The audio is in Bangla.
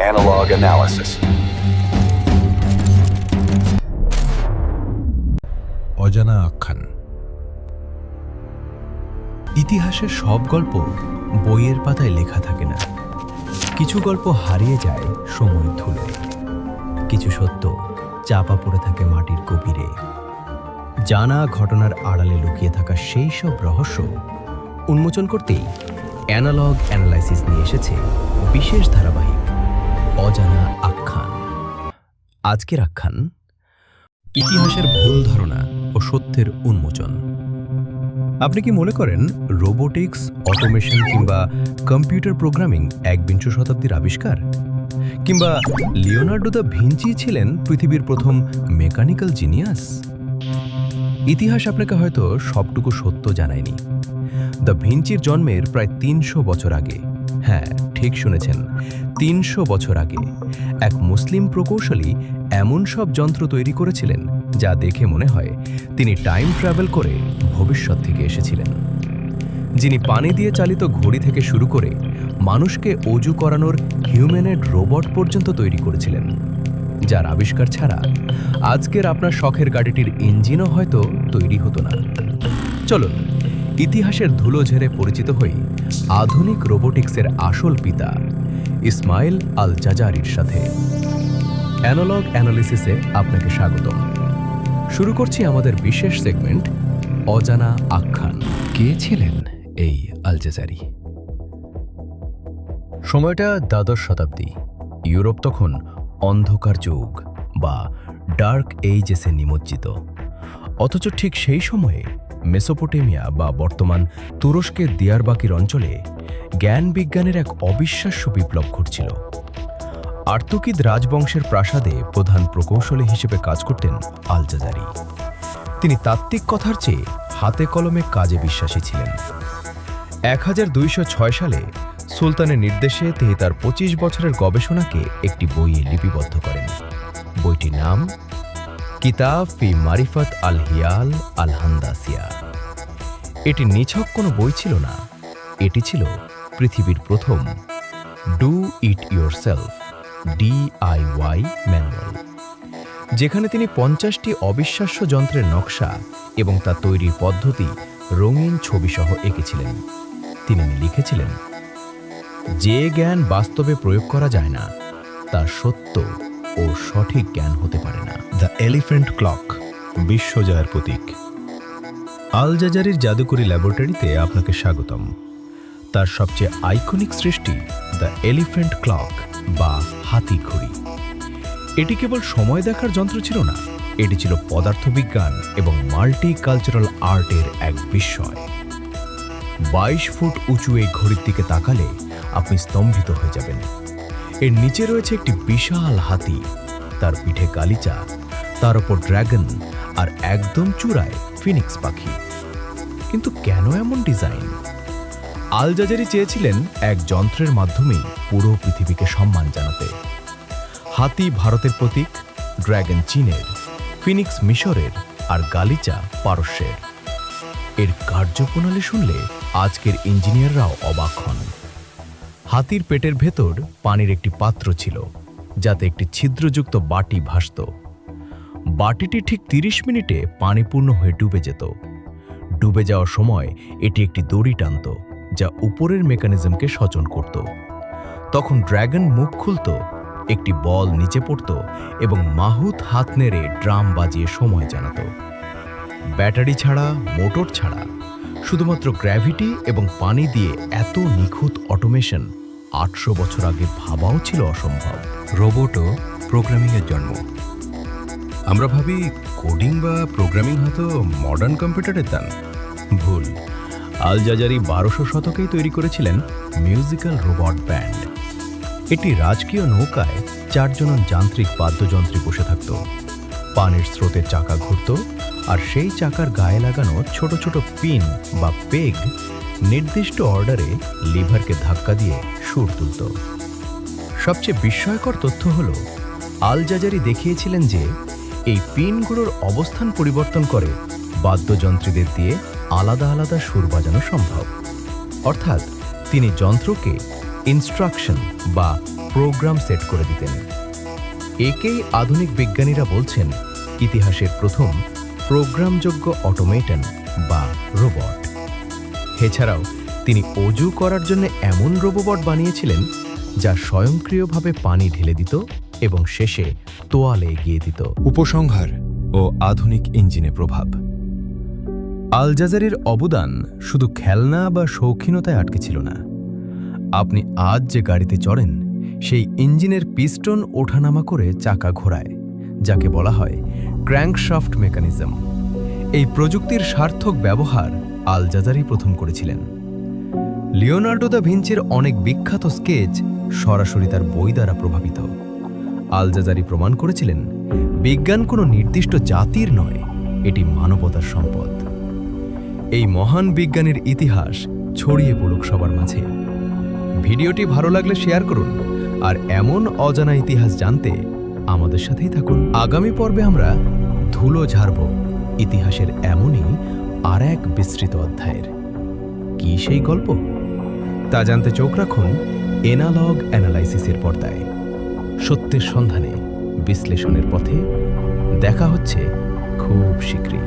Analog analysis. অজানা আখ্যান। ইতিহাসের সব গল্প বইয়ের পাতায় লেখা থাকে না। কিছু গল্প হারিয়ে যায় সময়ের ধুলোয়, কিছু সত্য চাপা পড়ে থাকে মাটির গভীরে। জানা ঘটনার আড়ালে লুকিয়ে থাকা সেই সব রহস্য উন্মোচন করতেই অ্যানালগ অ্যানালাইসিস নিয়ে এসেছে বিশেষ ধারাবাহিক অজানা আখ্যান। আজকের আখ্যান ইতিহাসের ভুল ধারণা ও সত্যের উন্মোচন। আপনি কি মনে করেন রোবোটিক্স, অটোমেশন কিংবা কম্পিউটার প্রোগ্রামিং একবিংশ শতাব্দীর আবিষ্কার? কিংবা লিওনার্দো দা ভিঞ্চি ছিলেন পৃথিবীর প্রথম মেকানিক্যাল জিনিয়াস? ইতিহাস আপনাকে হয়তো সবটুকু সত্য জানায়নি। দ্য ভিঞ্চির জন্মের প্রায় ৩০০ বছর আগে, হ্যাঁ ঠিক শুনেছেন, ৩০০ বছর আগে এক মুসলিম প্রকৌশলী এমন সব যন্ত্র তৈরি করেছিলেন যা দেখে মনে হয় তিনি টাইম ট্রাভেল করে ভবিষ্যৎ থেকে এসেছিলেন। যিনি পানি দিয়ে চালিত ঘড়ি থেকে শুরু করে মানুষকে অজু করানোর হিউম্যানয়েড রোবট পর্যন্ত তৈরি করেছিলেন, যার আবিষ্কার ছাড়া আজকের আপনার শখের গাড়িটির ইঞ্জিনও হয়তো তৈরি হতো না। চলুন ইতিহাসের ধুলো ঝেড়ে পরিচিত হই আধুনিক রোবোটিক্সের আসল পিতা ইসমাইল আল জাজারির সাথে। অ্যানালগ অ্যানালিসিসে আপনাকে স্বাগতম। শুরু করছি আমাদের বিশেষ সেগমেন্ট অজানা আখ্যান। কে ছিলেন এই আল জাজারি? সময়টা দ্বাদশ শতাব্দী। ইউরোপ তখন অন্ধকার যুগ বা ডার্ক এইজেসে নিমজ্জিত। অথচ ঠিক সেই সময়ে মেসোপটেমিয়া বা বর্তমান তুরস্কের দিয়ারবাকির অঞ্চলে জ্ঞান বিজ্ঞানের এক অবিশ্বাস্য বিপ্লব ঘটছিল। আর্তুকিদ রাজবংশের প্রাসাদে প্রধান প্রকৌশলী হিসেবে কাজ করতেন আল জাজারি। তিনি তাত্ত্বিক কথার চেয়ে হাতে কলমে কাজে বিশ্বাসী ছিলেন। 1206 সালে সুলতানের নির্দেশে তিনি তার 25 বছরের গবেষণাকে একটি বইয়ে লিপিবদ্ধ করেন। বইটির নাম কিতাব ফি মারিফাত আল হিয়াল আল হান্দাসিয়া। এটি নিছক কোনো বই ছিল না, এটি ছিল পৃথিবীর প্রথম do it yourself DIY manual, যেখানে তিনি 50টি অবিশ্বাস্য যন্ত্রের নকশা এবং তা তৈরির পদ্ধতি রঙিন ছবিসহ এঁকেছিলেন। তিনি লিখেছিলেন, যে জ্ঞান বাস্তবে প্রয়োগ করা যায় না তা সত্য ও সঠিক জ্ঞান হতে পারে না। দ্য এলিফ্যান্ট ক্লক, বিশ্বজয়ের প্রতীক। আল জাজারির জাদুকরি ল্যাবরেটরিতে আপনাকে স্বাগতম। তার সবচেয়ে আইকনিক সৃষ্টি দ্য এলিফ্যান্ট ক্লক বা হাতি ঘড়ি। এটি কেবল সময় দেখার যন্ত্র ছিল না, এটি ছিল পদার্থবিজ্ঞান এবং মাল্টি কালচারাল আর্টের এক বিস্ময়। 22 ফুট উঁচু এই ঘড়ির দিকে তাকালে আপনি স্তম্ভিত হয়ে যাবেন। এর নিচে রয়েছে একটি বিশাল হাতি, তার পিঠে গালিচা, তার ওপর ড্রাগন আর একদম চূড়ায় ফিনিক্স পাখি। কিন্তু কেন এমন ডিজাইন? আল জাজারি চেয়েছিলেন এক যন্ত্রের মাধ্যমেই পুরো পৃথিবীকে সম্মান জানাতে। হাতি ভারতের প্রতীক, ড্রাগন চীনের, ফিনিক্স মিশরের আর গালিচা পারস্যের। এর কার্যপ্রণালী শুনলে আজকের ইঞ্জিনিয়াররাও অবাক হন। হাতির পেটের ভেতর পানির একটি পাত্র ছিল, যাতে একটি ছিদ্রযুক্ত বাটি ভাসত। বাটিটি ঠিক 30 মিনিটে পানিপূর্ণ হয়ে ডুবে যেত। ডুবে যাওয়ার সময় এটি একটি দড়ি টানত, যা উপরের মেকানিজমকে সচল করত। তখন ড্রাগন মুখ খুলত, একটি বল নিচে পড়ত এবং মাহুত হাত নেড়ে ড্রাম বাজিয়ে সময় জানাত। ব্যাটারি ছাড়া, মোটর ছাড়া, শুধুমাত্র গ্র্যাভিটি এবং পানি দিয়ে এত নিখুঁত অটোমেশন 800 বছর আগে ভাবাও ছিল অসম্ভব। রোবট ও প্রোগ্রামিংয়ের জন্ম। আমরা ভাবি কোডিং বা প্রোগ্রামিং হয়তো মডার্ন কম্পিউটারের দান। ভুল। আল জাজারি 1200 শতকেই তৈরি করেছিলেন মিউজিক্যাল রোবট ব্যান্ড। এটি রাজকীয় নৌকায় 4 জন যান্ত্রিক বাদ্যযন্ত্রী বসে থাকত। পানির স্রোতে চাকা ঘুরত আর সেই চাকার গায়ে লাগানো ছোট ছোট পিন বা পেগ নির্দিষ্ট অর্ডারে লিভারকে ধাক্কা দিয়ে সুর তুলত। সবচেয়ে বিস্ময়কর তথ্য হল, আল জাজারি দেখিয়েছিলেন যে এই পিনগুলোর অবস্থান পরিবর্তন করে বাদ্যযন্ত্রীদের দিয়ে আলাদা আলাদা সুর বাজানো সম্ভব। অর্থাৎ তিনি যন্ত্রকে ইনস্ট্রাকশন বা প্রোগ্রাম সেট করে দিতেন। একেই আধুনিক বিজ্ঞানীরা বলছেন ইতিহাসের প্রথম প্রোগ্রামযোগ্য অটোমেটন বা রোবট। এছাড়াও তিনি অজু করার জন্য এমন রোবট বানিয়েছিলেন যা স্বয়ংক্রিয়ভাবে পানি ঢেলে দিত এবং শেষে তোয়ালে এগিয়ে দিত। উপসংহার ও আধুনিক ইঞ্জিনে প্রভাব। আল জাজারির অবদান শুধু খেলনা বা শৌখিনতায় আটকে ছিল না। আপনি আজ যে গাড়িতে চড়েন সেই ইঞ্জিনের পিস্টন ওঠানামা করে চাকা ঘোরায়, যাকে বলা হয় ক্র্যাঙ্কশাফট মেকানিজম। এই প্রযুক্তির সার্থক ব্যবহার আল জাজারি প্রথম করেছিলেন। লিওনার্দো দা ভিঞ্চির অনেক বিখ্যাত স্কেচ সরাসরি তার বই দ্বারা প্রভাবিত। আল জাজারি প্রমাণ করেছিলেন বিজ্ঞান কোনো নির্দিষ্ট জাতির নয়, এটি মানবতার সম্পদ। এই মহান বিজ্ঞানীর ইতিহাস ছড়িয়ে পড়ুক সবার মাঝে। ভিডিওটি ভালো লাগলে শেয়ার করুন, আর এমন অজানা ইতিহাস জানতে আমাদের সাথেই থাকুন। আগামী পর্বে আমরা ধুলো ঝাড়ব ইতিহাসের এমনই আর এক বিস্তৃত অধ্যায়ের। কি সেই গল্প, তা জানতে চোখ রাখুন এনালগ অ্যানালাইসিসের পর্দায়। সত্যের সন্ধানে বিশ্লেষণের পথে দেখা হচ্ছে খুব শীঘ্রই।